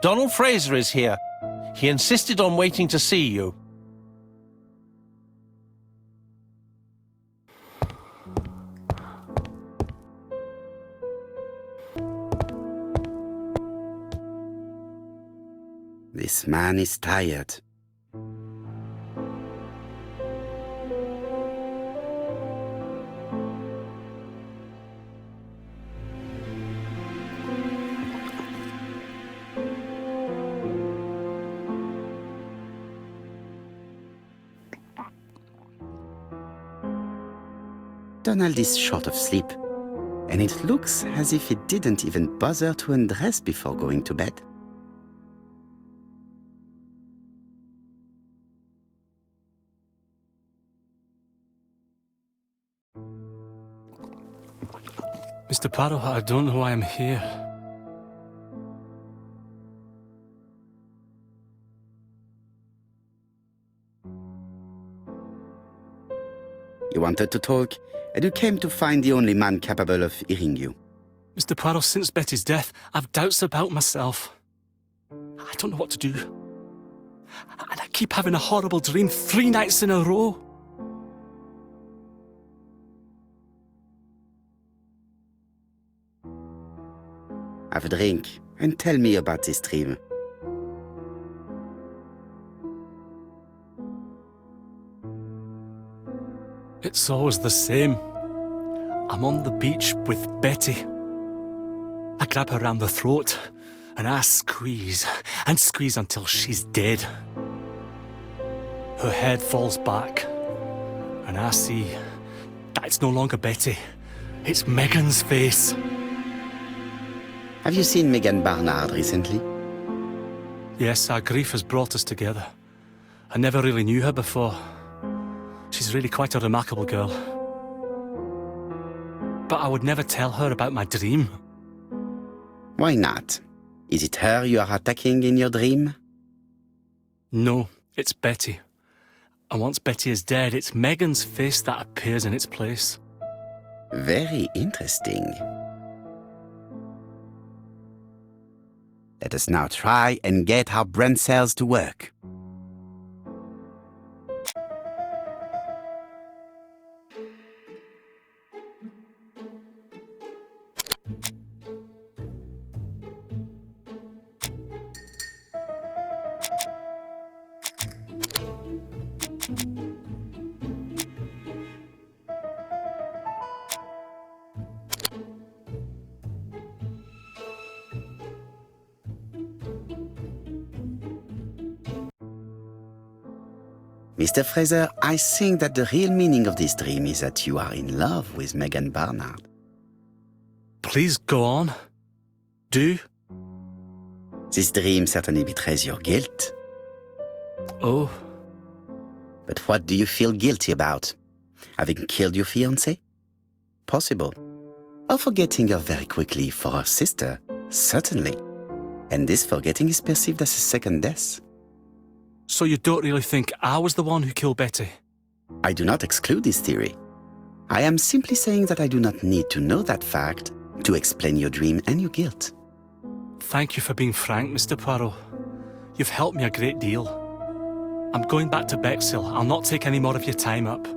Donald Fraser is here. He insisted on waiting to see you. This man is tired. Donald is short of sleep, and it looks as if he didn't even bother to undress before going to bed. Mr. Poirot, I don't know why I'm here. You wanted to talk, and you came to find the only man capable of hearing you. Mr. Poirot, since Betty's death, I've doubts about myself. I don't know what to do. And I keep having a horrible dream 3 nights in a row. Have a drink, and tell me about this dream. It's always the same. I'm on the beach with Betty. I grab her around the throat, and I squeeze, and squeeze until she's dead. Her head falls back, and I see that it's no longer Betty. It's Megan's face. Have you seen Megan Barnard recently? Yes, our grief has brought us together. I never really knew her before. She's really quite a remarkable girl. But I would never tell her about my dream. Why not? Is it her you are attacking in your dream? No, it's Betty. And once Betty is dead, it's Megan's face that appears in its place. Very interesting. Let us now try and get our brain cells to work. Mr. Fraser, I think that the real meaning of this dream is that you are in love with Megan Barnard. Please go on. Do. This dream certainly betrays your guilt. Oh. But what do you feel guilty about? Having killed your fiancée? Possible. Or forgetting her very quickly for her sister? Certainly. And this forgetting is perceived as a second death. So you don't really think I was the one who killed Betty? I do not exclude this theory. I am simply saying that I do not need to know that fact to explain your dream and your guilt. Thank you for being frank, Mr. Poirot. You've helped me a great deal. I'm going back to Bexhill. I'll not take any more of your time up.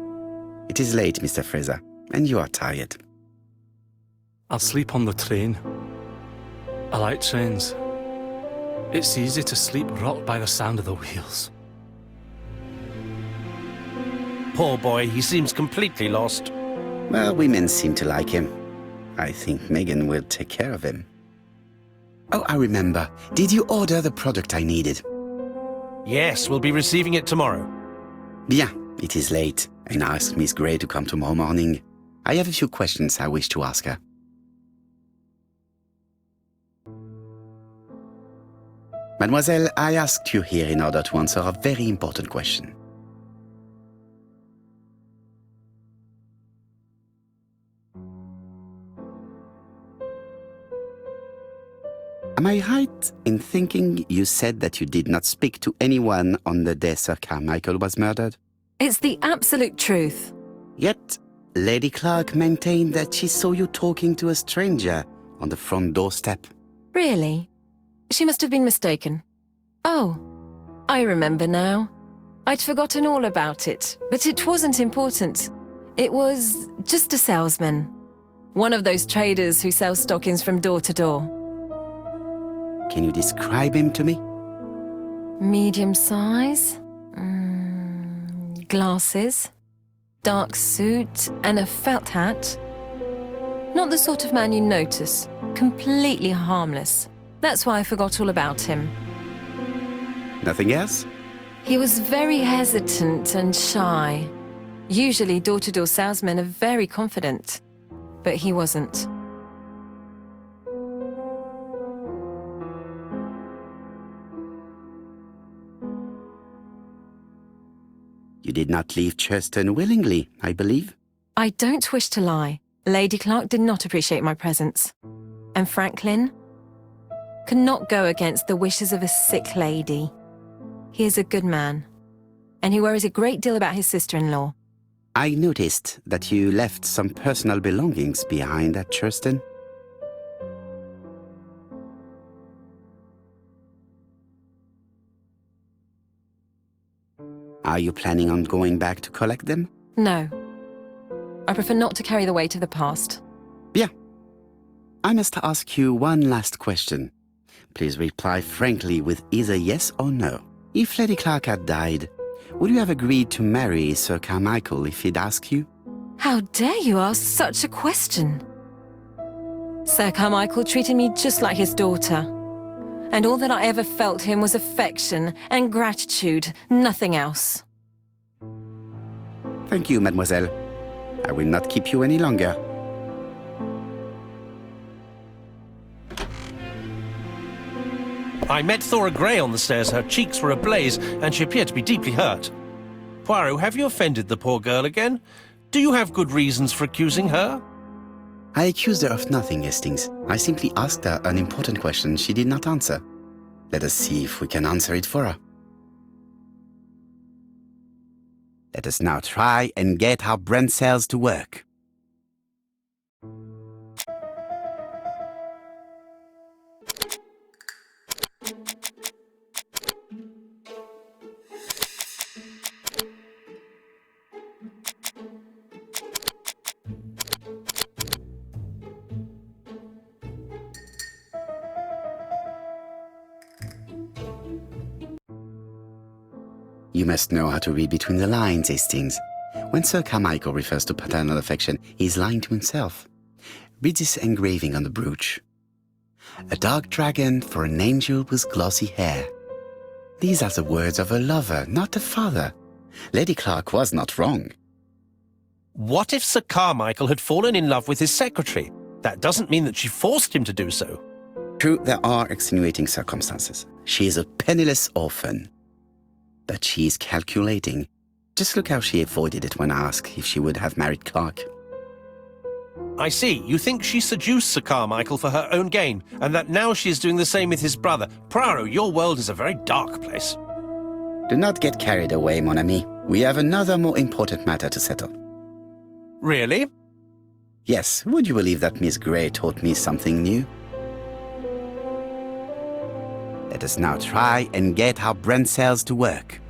It is late, Mr. Fraser, and you are tired. I'll sleep on the train. I like trains. It's easy to sleep rocked by the sound of the wheels. Poor boy, he seems completely lost. Well, women seem to like him. I think Megan will take care of him. Oh, I remember. Did you order the product I needed? Yes, we'll be receiving it tomorrow. Bien, it is late, and I asked Miss Gray to come tomorrow morning. I have a few questions I wish to ask her. Mademoiselle, I asked you here in order to answer a very important question. Am I right in thinking you said that you did not speak to anyone on the day Sir Carmichael was murdered? It's the absolute truth. Yet, Lady Clark maintained that she saw you talking to a stranger on the front doorstep. Really? She must have been mistaken. Oh, I remember now. I'd forgotten all about it, but it wasn't important. It was just a salesman. One of those traders who sell stockings from door to door. Can you describe him to me? Medium size, glasses, dark suit, and a felt hat. Not the sort of man you notice. Completely harmless. That's why I forgot all about him. Nothing else? He was very hesitant and shy. Usually door-to-door salesmen are very confident, but he wasn't. You did not leave Churston willingly, I believe. I don't wish to lie. Lady Clark did not appreciate my presence. And Franklin could not go against the wishes of a sick lady. He is a good man, and he worries a great deal about his sister-in-law. I noticed that you left some personal belongings behind at Churston. Are you planning on going back to collect them? No. I prefer not to carry the weight of the past. Bien. I must ask you one last question. Please reply frankly with either yes or no. If Lady Clark had died, would you have agreed to marry Sir Carmichael if he'd asked you? How dare you ask such a question? Sir Carmichael treated me just like his daughter. And all that I ever felt him was affection and gratitude, nothing else. Thank you, mademoiselle. I will not keep you any longer. I met Thora Grey on the stairs. Her cheeks were ablaze, and she appeared to be deeply hurt. Poirot, have you offended the poor girl again? Do you have good reasons for accusing her? I accused her of nothing, Hastings. I simply asked her an important question she did not answer. Let us see if we can answer it for her. Let us now try and get our brain cells to work. You must know how to read between the lines, Hastings. When Sir Carmichael refers to paternal affection, he is lying to himself. Read this engraving on the brooch. A dark dragon for an angel with glossy hair. These are the words of a lover, not a father. Lady Clark was not wrong. What if Sir Carmichael had fallen in love with his secretary? That doesn't mean that she forced him to do so. True, there are extenuating circumstances. She is a penniless orphan. But she is calculating. Just look how she avoided it when asked if she would have married Clark. I see. You think she seduced Sir Carmichael for her own gain, and that now she is doing the same with his brother. Poirot, your world is a very dark place. Do not get carried away, mon ami. We have another more important matter to settle. Really? Yes, would you believe that Miss Grey taught me something new? Let us now try and get our brain cells to work.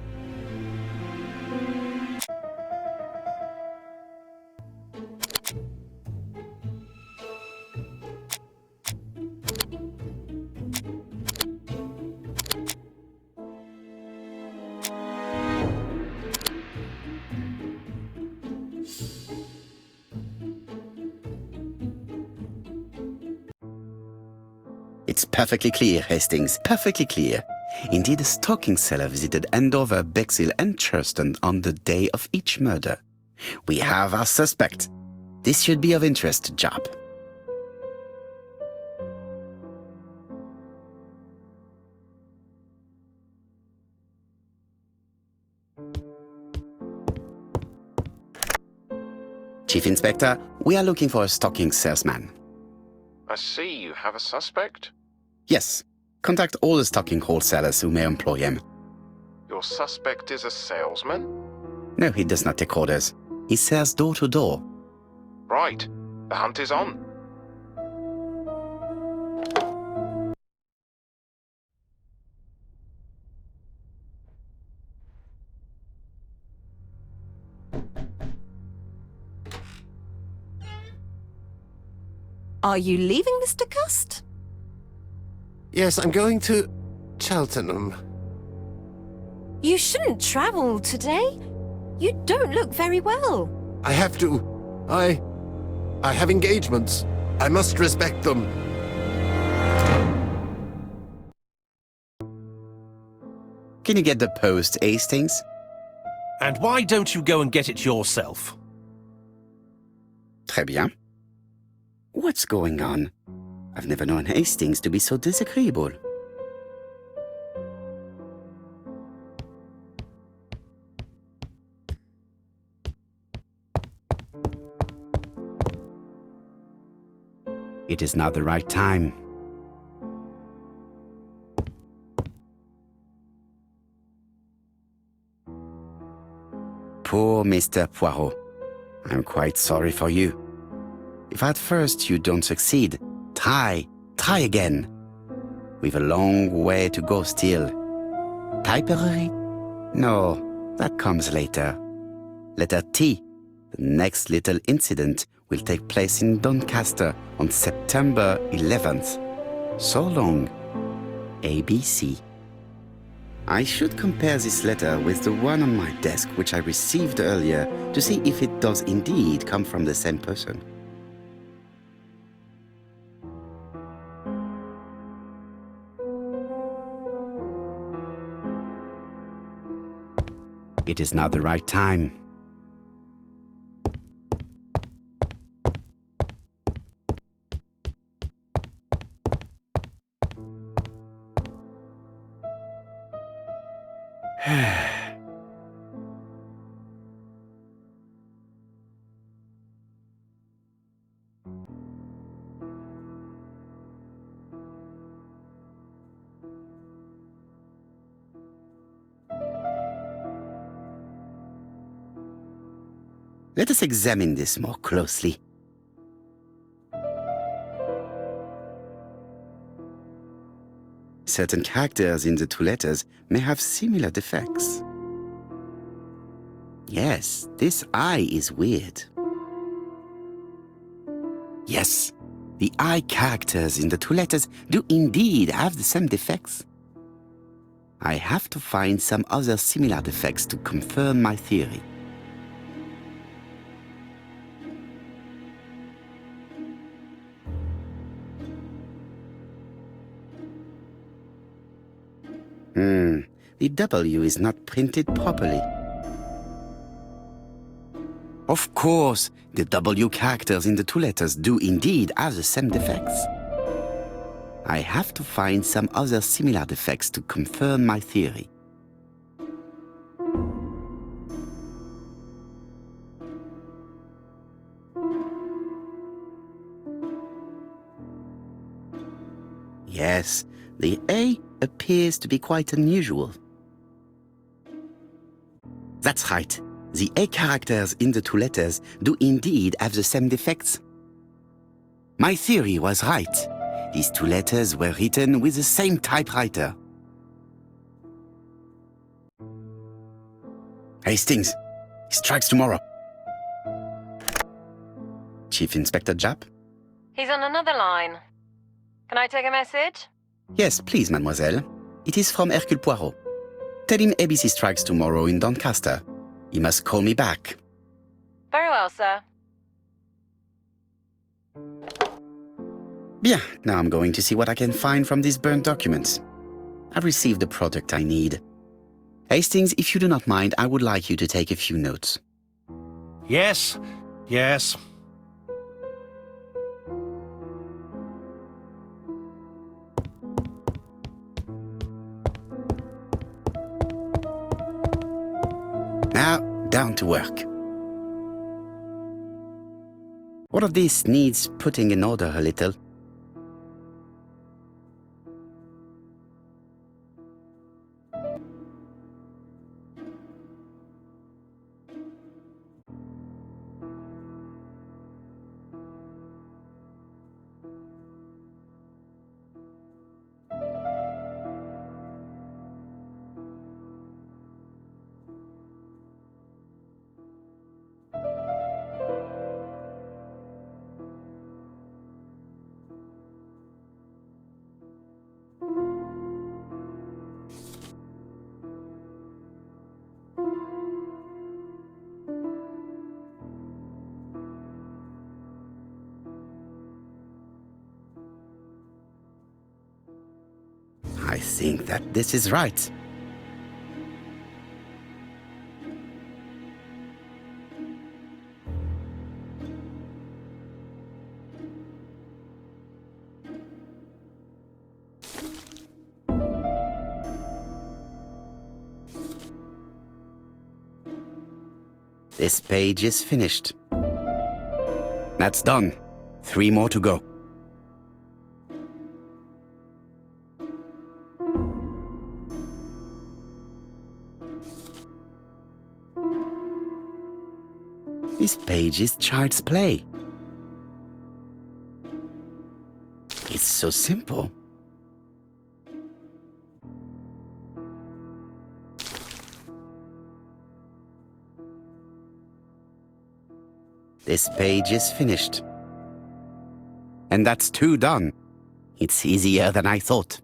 It's perfectly clear, Hastings, perfectly clear. Indeed, a stocking seller visited Andover, Bexhill and Churston on the day of each murder. We have our suspect. This should be of interest to Job. Chief Inspector, we are looking for a stocking salesman. I see you have a suspect. Yes. Contact all the stocking wholesalers who may employ him. Your suspect is a salesman? No, he does not take orders. He sells door to door. Right. The hunt is on. Are you leaving, Mr. Cust? Yes, I'm going to Cheltenham. You shouldn't travel today. You don't look very well. I have to. I have engagements. I must respect them. Can you get the post, Hastings? And why don't you go and get it yourself? Très bien. What's going on? I've never known Hastings to be so disagreeable. It is not the right time. Poor Mr. Poirot. I'm quite sorry for you. If at first you don't succeed, try again. We've a long way to go still. Typery? No, that comes later. Letter T. The next little incident will take place in Doncaster on September 11th. So long. ABC. I should compare this letter with the one on my desk which I received earlier to see if it does indeed come from the same person. It is not the right time. Let us examine this more closely. Certain characters in the two letters may have similar defects. Yes, this I is weird. Yes, the I characters in the two letters do indeed have the same defects. I have to find some other similar defects to confirm my theory. The W is not printed properly. Of course, the W characters in the two letters do indeed have the same defects. I have to find some other similar defects to confirm my theory. Yes, the A appears to be quite unusual. That's right. The A characters in the two letters do indeed have the same defects. My theory was right. These two letters were written with the same typewriter. Hastings, he strikes tomorrow. Chief Inspector Japp? He's on another line. Can I take a message? Yes, please, mademoiselle. It is from Hercule Poirot. Tell him ABC strikes tomorrow in Doncaster. He must call me back. Very well, sir. Bien, now I'm going to see what I can find from these burnt documents. I've received the product I need. Hastings, if you do not mind, I would like you to take a few notes. Yes, yes. Now, down to work. All of this needs putting in order a little. I think that this is right. This page is finished. That's done. 3 more to go. This page is child's play. It's so simple. This page is finished. And that's 2 done. It's easier than I thought.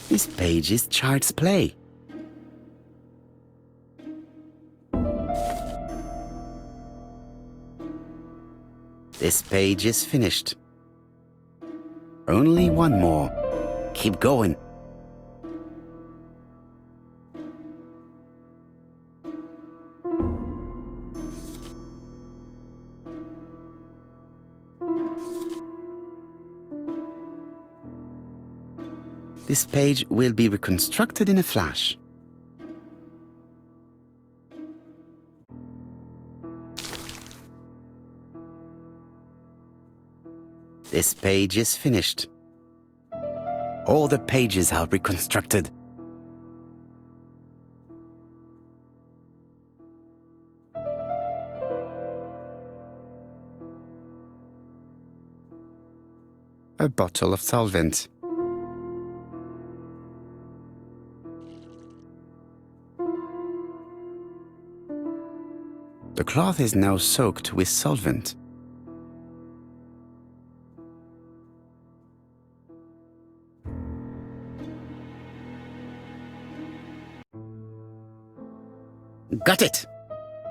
This page is child's play. This page is finished. Only 1 more. Keep going. This page will be reconstructed in a flash. This page is finished. All the pages are reconstructed. A bottle of solvent. The cloth is now soaked with solvent. Got it!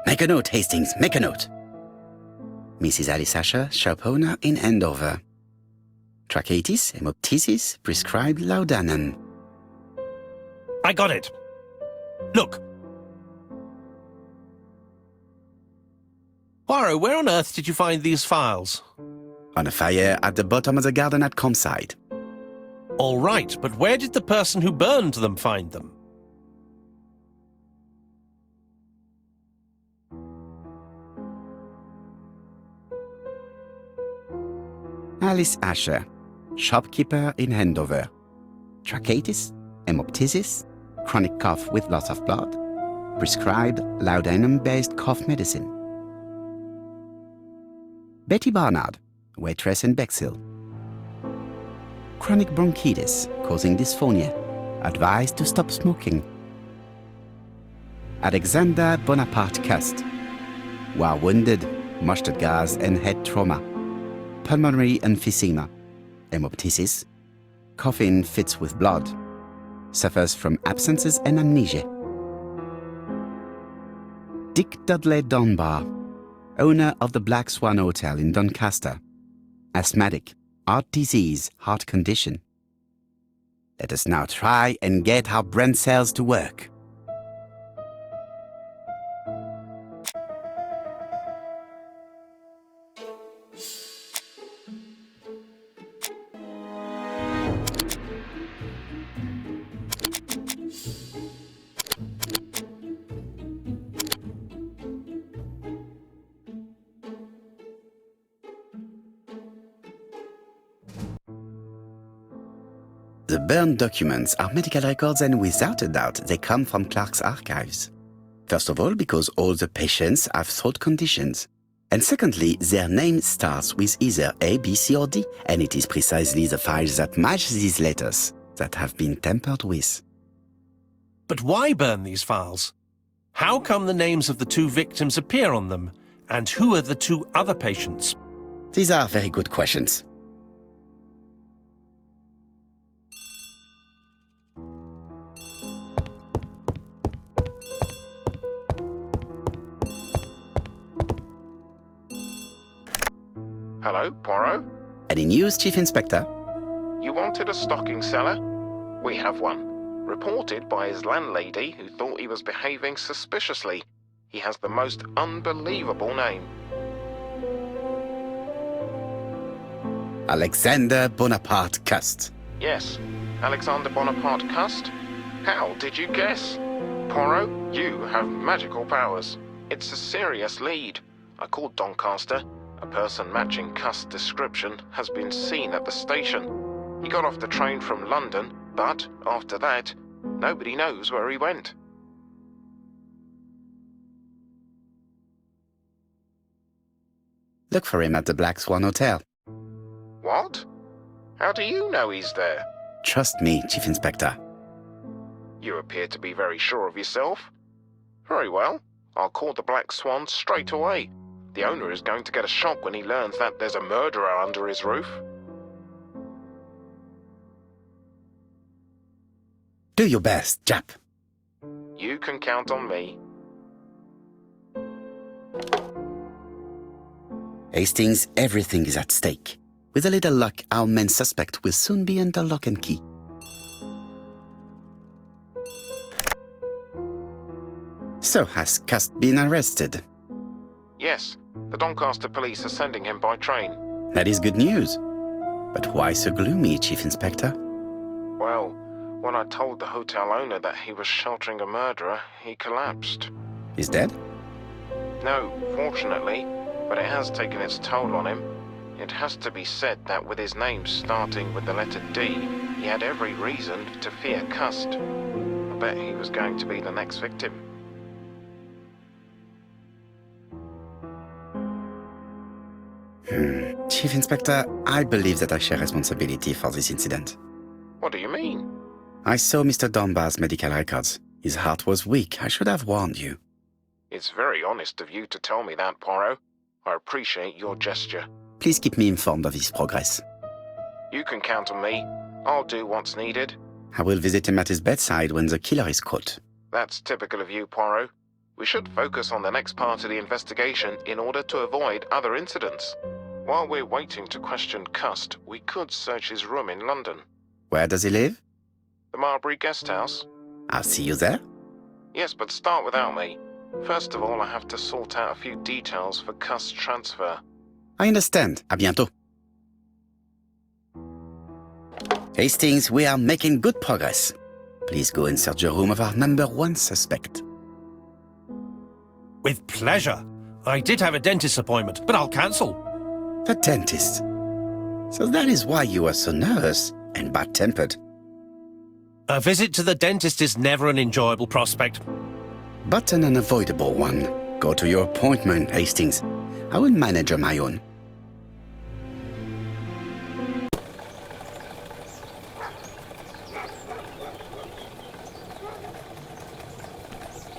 Make a note, Hastings, make a note. Mrs. Alice Asher, shop owner in Andover. Tracheitis, hemoptysis, prescribed laudanum. I got it. Look. Poirot, where on earth did you find these files? On a fire at the bottom of the garden at campsite. All right, but where did the person who burned them find them? Alice Asher, shopkeeper in Andover. Tracheitis, hemoptysis, chronic cough with loss of blood. Prescribed laudanum-based cough medicine. Betty Barnard, waitress in Bexhill. Chronic bronchitis causing dysphonia. Advised to stop smoking. Alexander Bonaparte Cust. While wounded, mustard gas and head trauma. Pulmonary emphysema. Hemoptysis. Coughing fits with blood. Suffers from absences and amnesia. Dick Dudley Dunbar, owner of the Black Swan Hotel in Doncaster. Asthmatic, heart disease, heart condition. Let us now try and get our brain cells to work. The burned documents are medical records, and without a doubt they come from Clark's archives. First of all, because all the patients have throat conditions, And secondly, their name starts with either A, B, C, or D, and it is precisely the files that match these letters that have been tampered with. But why burn these files? How come the names of the two victims appear on them? And who are the two other patients? These are very good questions. Hello, Poirot? Any news, Chief Inspector? You wanted a stocking seller? We have one. Reported by his landlady who thought he was behaving suspiciously. He has the most unbelievable name. Alexander Bonaparte Cust. Yes, Alexander Bonaparte Cust? How did you guess? Poirot, you have magical powers. It's a serious lead. I called Doncaster. A person matching Cust's description has been seen at the station. He got off the train from London, but after that, nobody knows where he went. Look for him at the Black Swan Hotel. What? How do you know he's there? Trust me, Chief Inspector. You appear to be very sure of yourself. Very well, I'll call the Black Swan straight away. The owner is going to get a shock when he learns that there's a murderer under his roof. Do your best, Jap. You can count on me. Hastings, everything is at stake. With a little luck, our main suspect will soon be under lock and key. So, has Cust been arrested? Yes, the Doncaster police are sending him by train. That is good news. But why so gloomy, Chief Inspector? Well, when I told the hotel owner that he was sheltering a murderer, he collapsed. He's dead? No, fortunately, but it has taken its toll on him. It has to be said that with his name starting with the letter D, he had every reason to fear Cust. I bet he was going to be the next victim. Chief Inspector, I believe that I share responsibility for this incident. What do you mean? I saw Mr. Dunbar's medical records. His heart was weak. I should have warned you. It's very honest of you to tell me that, Poirot. I appreciate your gesture. Please keep me informed of his progress. You can count on me. I'll do what's needed. I will visit him at his bedside when the killer is caught. That's typical of you, Poirot. We should focus on the next part of the investigation in order to avoid other incidents. While we're waiting to question Cust, we could search his room in London. Where does he live? The Marbury Guest House? I'll see you there. Yes, but start without me. First of all, I have to sort out a few details for Cust's transfer. I understand. À bientôt. Hastings, we are making good progress. Please go and search the room of our number one suspect. With pleasure. I did have a dentist appointment, but I'll cancel. The dentist. So that is why you are so nervous and bad-tempered. A visit to the dentist is never an enjoyable prospect. But an unavoidable one. Go to your appointment, Hastings. I will manage on my own.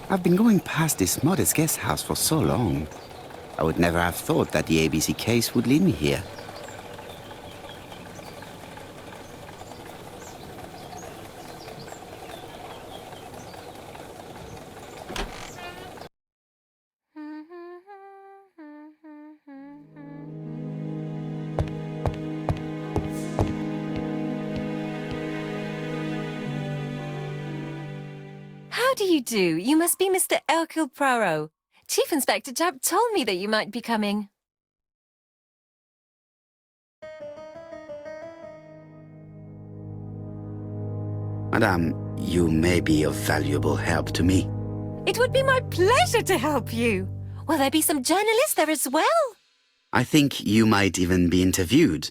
I've been going past this modest guest house for so long. I would never have thought that the ABC case would lead me here. How do you do? You must be Mr. Hercule Poirot. Chief Inspector Jupp told me that you might be coming. Madame, you may be of valuable help to me. It would be my pleasure to help you. Will there be some journalists there as well? I think you might even be interviewed.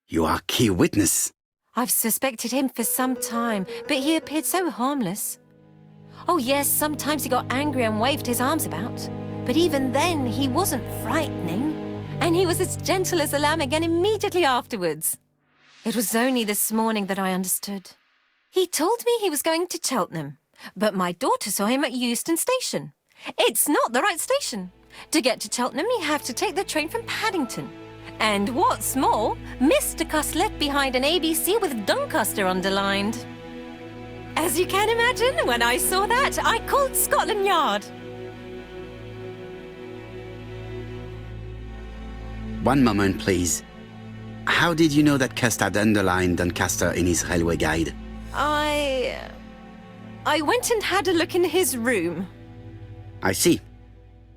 You are key witness. I've suspected him for some time, but he appeared so harmless. Oh yes, sometimes he got angry and waved his arms about. But even then, he wasn't frightening. And he was as gentle as a lamb again immediately afterwards. It was only this morning that I understood. He told me he was going to Cheltenham, but my daughter saw him at Euston Station. It's not the right station. To get to Cheltenham, you have to take the train from Paddington. And what's more, Mr. Cuss left behind an ABC with Doncaster underlined. As you can imagine, when I saw that, I called Scotland Yard. One moment, please. How did you know that Cust had underlined Doncaster in his railway guide? I went and had a look in his room. I see.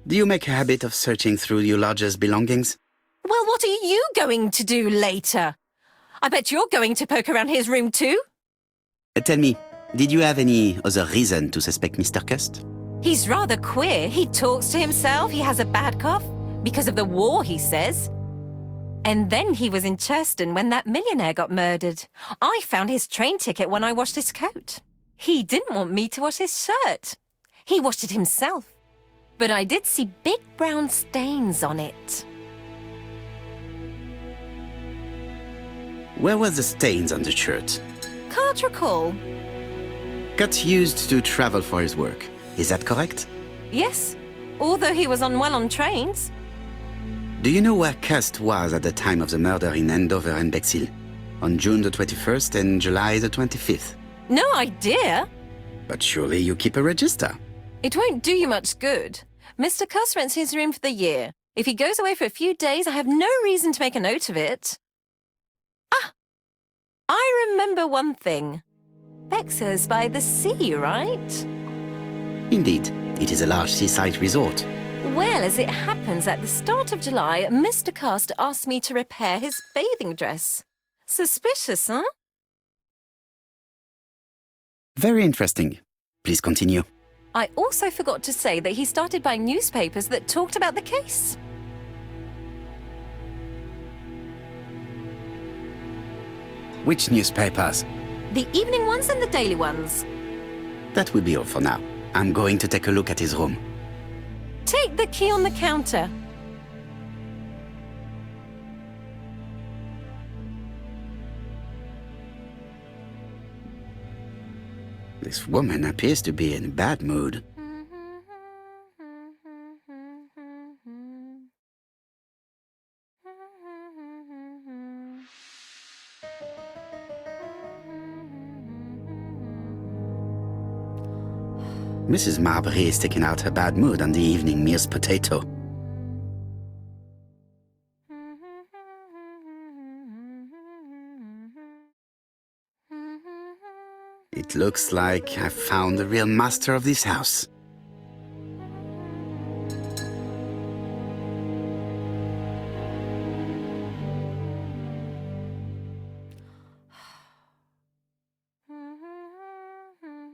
Do you make a habit of searching through your lodger's belongings? Well, what are you going to do later? I bet you're going to poke around his room too. Tell me, did you have any other reason to suspect Mr. Cust? He's rather queer. He talks to himself. He has a bad cough. Because of the war, he says. And then he was in Churston when that millionaire got murdered. I found his train ticket when I washed his coat. He didn't want me to wash his shirt. He washed it himself. But I did see big brown stains on it. Where were the stains on the shirt? Can't recall. Cust used to travel for his work. Is that correct? Yes, although he was unwell on trains. Do you know where Cust was at the time of the murder in Andover and Bexhill? On June the 21st and July the 25th? No idea. But surely you keep a register. It won't do you much good. Mr. Cuss rents his room for the year. If he goes away for a few days, I have no reason to make a note of it. Ah! I remember one thing. Bexhurst by the sea, right? Indeed, it is a large seaside resort. Well, as it happens, at the start of July, Mr. Cust asked me to repair his bathing dress. Suspicious, huh? Very interesting. Please continue. I also forgot to say that he started buying newspapers that talked about the case. Which newspapers? The evening ones and the daily ones. That will be all for now. I'm going to take a look at his room. Take the key on the counter. This woman appears to be in a bad mood. Mrs. Marbury is taking out her bad mood on the evening meal's potato. It looks like I've found the real master of this house.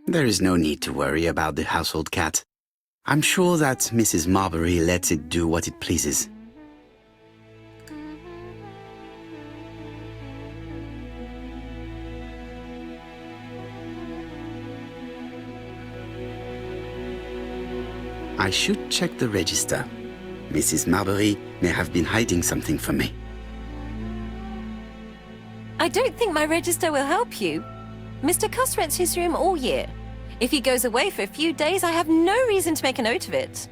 There is no need to worry about the household cat. I'm sure that Mrs. Marbury lets it do what it pleases. I should check the register. Mrs. Marbury may have been hiding something from me. I don't think my register will help you. Mr. Cuss rents his room all year. If he goes away for a few days, I have no reason to make a note of it.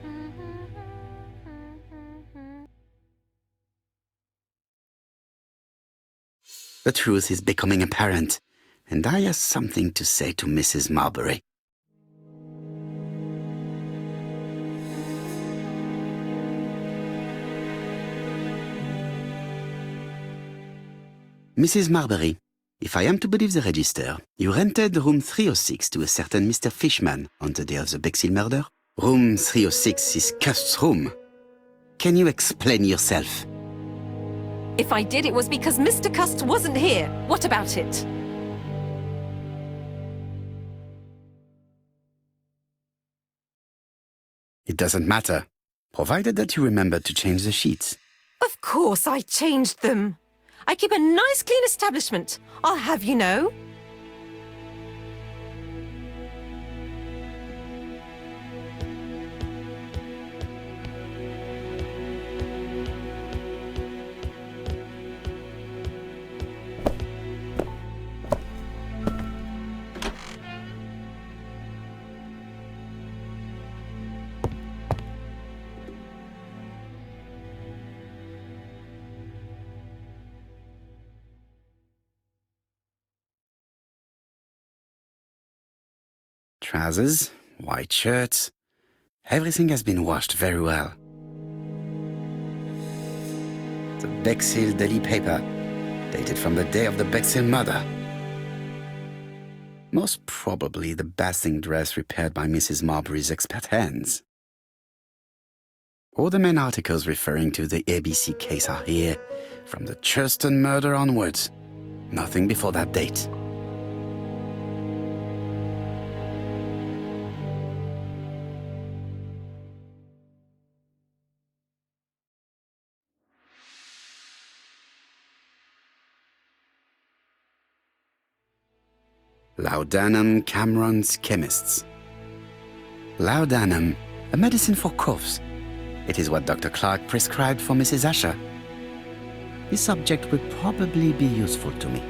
The truth is becoming apparent, and I have something to say to Mrs. Marbury. Mrs. Marbury, if I am to believe the register, you rented room 306 to a certain Mr. Fishman on the day of the Bexhill murder? Room 306 is Cust's room. Can you explain yourself? If I did, it was because Mr. Cust wasn't here. What about it? It doesn't matter, provided that you remember to change the sheets. Of course I changed them. I keep a nice, clean establishment. I'll have you know. trousers, white shirts. Everything has been washed very well. The Bexhill daily paper, dated from the day of the Bexhill murder. Most probably the bathing dress repaired by Mrs. Marbury's expert hands. All the main articles referring to the ABC case are here, from the Churston murder onwards. Nothing before that date. Laudanum Cameron's Chemists. Laudanum, a medicine for coughs. It is what Dr. Clark prescribed for Mrs. Asher. This subject will probably be useful to me.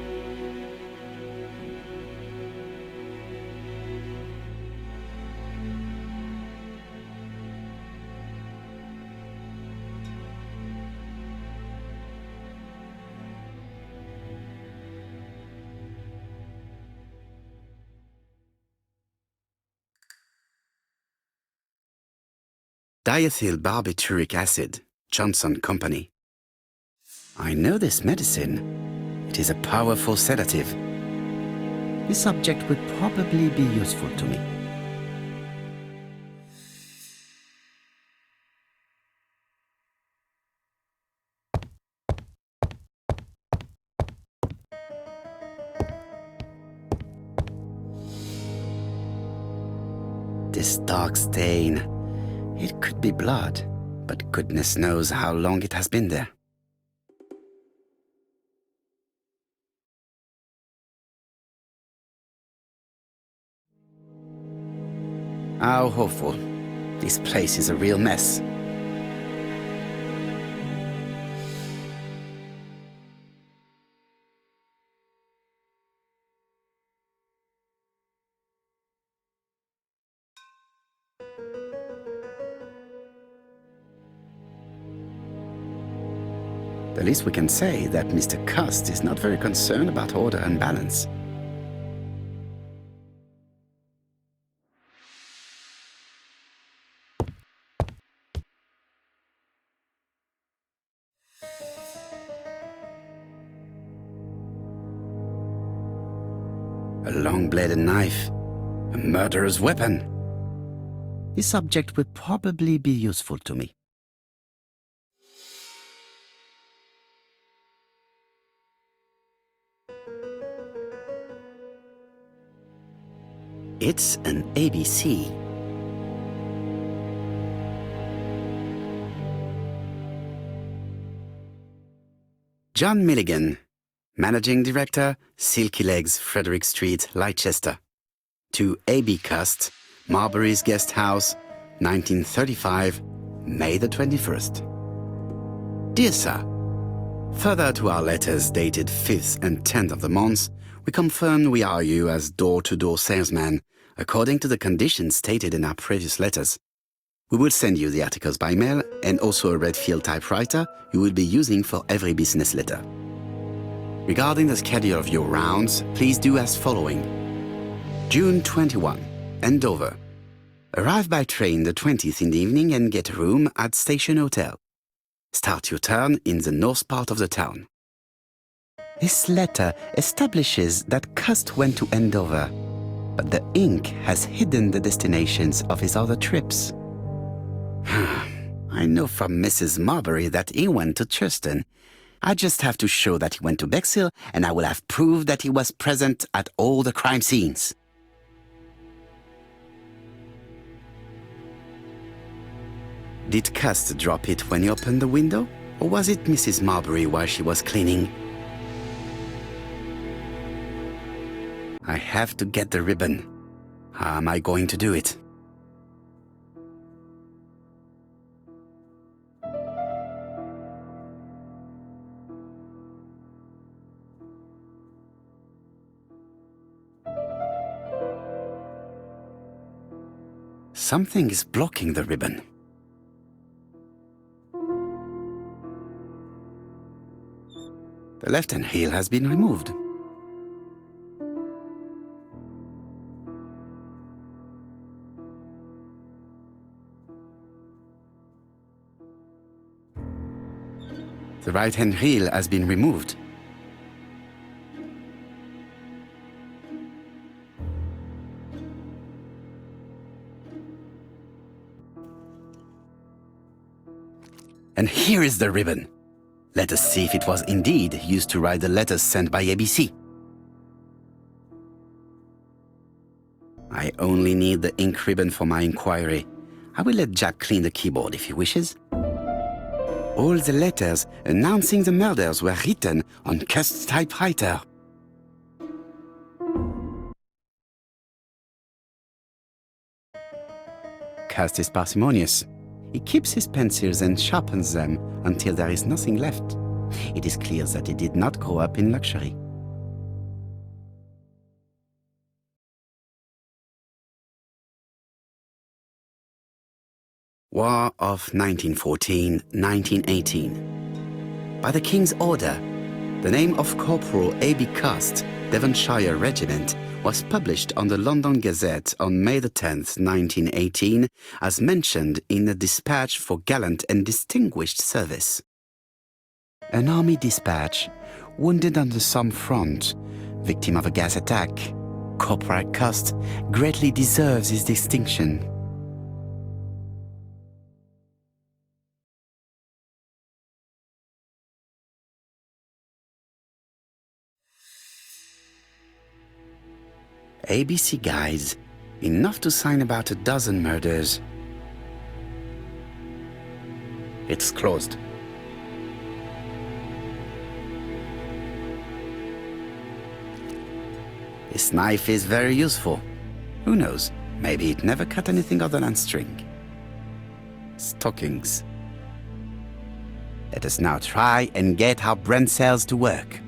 Diethyl barbituric acid, Johnson Company. I know this medicine. It is a powerful sedative. This subject would probably be useful to me. This dark stain. It could be blood, but goodness knows how long it has been there. How awful. This place is a real mess. The least we can say that Mr. Cust is not very concerned about order and balance. A long-bladed knife, a murderer's weapon. This subject would probably be useful to me. It's an ABC. John Milligan, Managing Director, Silky Legs, Frederick Street, Leicester. To A.B. Cust, Marbury's Guest House, 1935, May the 21st. Dear Sir, further to our letters dated 5th and 10th of the month, we confirm we are you as door-to-door salesman, according to the conditions stated in our previous letters. We will send you the articles by mail and also a Redfield typewriter you will be using for every business letter. Regarding the schedule of your rounds, please do as following. June 21, Andover. Arrive by train the 20th in the evening and get a room at Station Hotel. Start your turn in the north part of the town. This letter establishes that Cust went to Andover, but the ink has hidden the destinations of his other trips. I know from Mrs. Marbury that he went to Churston. I just have to show that he went to Bexhill, and I will have proved that he was present at all the crime scenes. Did Cust drop it when he opened the window, or was it Mrs. Marbury while she was cleaning? I have to get the ribbon. How am I going to do it? Something is blocking the ribbon. The left-hand heel has been removed. The right-hand reel has been removed. And here is the ribbon. Let us see if it was indeed used to write the letters sent by ABC. I only need the ink ribbon for my inquiry. I will let Jack clean the keyboard if he wishes. All the letters announcing the murders were written on Cust's typewriter. Cust is parsimonious. He keeps his pencils and sharpens them until there is nothing left. It is clear that he did not grow up in luxury. War of 1914-1918. By the King's order, the name of Corporal A.B. Cust, Devonshire Regiment, was published on the London Gazette on May the 10th, 1918, as mentioned in a dispatch for gallant and distinguished service. An army dispatch, wounded on the Somme front, victim of a gas attack. Corporal Cust greatly deserves his distinction. ABC guides, enough to sign about a dozen murders. It's closed. This knife is very useful. Who knows, maybe it never cut anything other than string. Stockings. Let us now try and get our brain cells to work.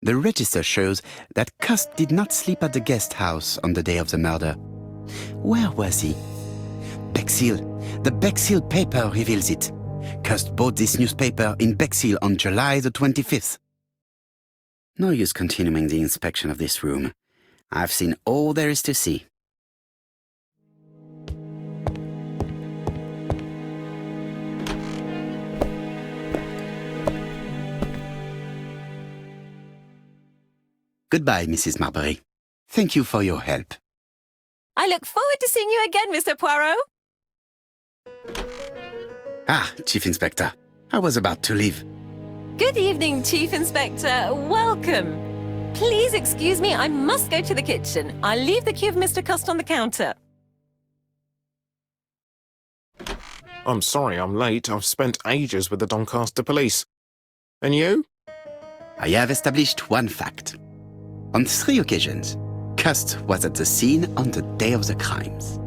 The register shows that Cust did not sleep at the guest house on the day of the murder. Where was he? Bexhill. The Bexhill paper reveals it. Cust bought this newspaper in Bexhill on July the 25th. No use continuing the inspection of this room. I've seen all there is to see. Goodbye, Mrs. Marbury. Thank you for your help. I look forward to seeing you again, Mr. Poirot. Ah, Chief Inspector. I was about to leave. Good evening, Chief Inspector. Welcome. Please excuse me, I must go to the kitchen. I'll leave the key of Mr. Cust on the counter. I'm sorry I'm late. I've spent ages with the Doncaster police. And you? I have established one fact. On 3 occasions, Cust was at the scene on the day of the crimes.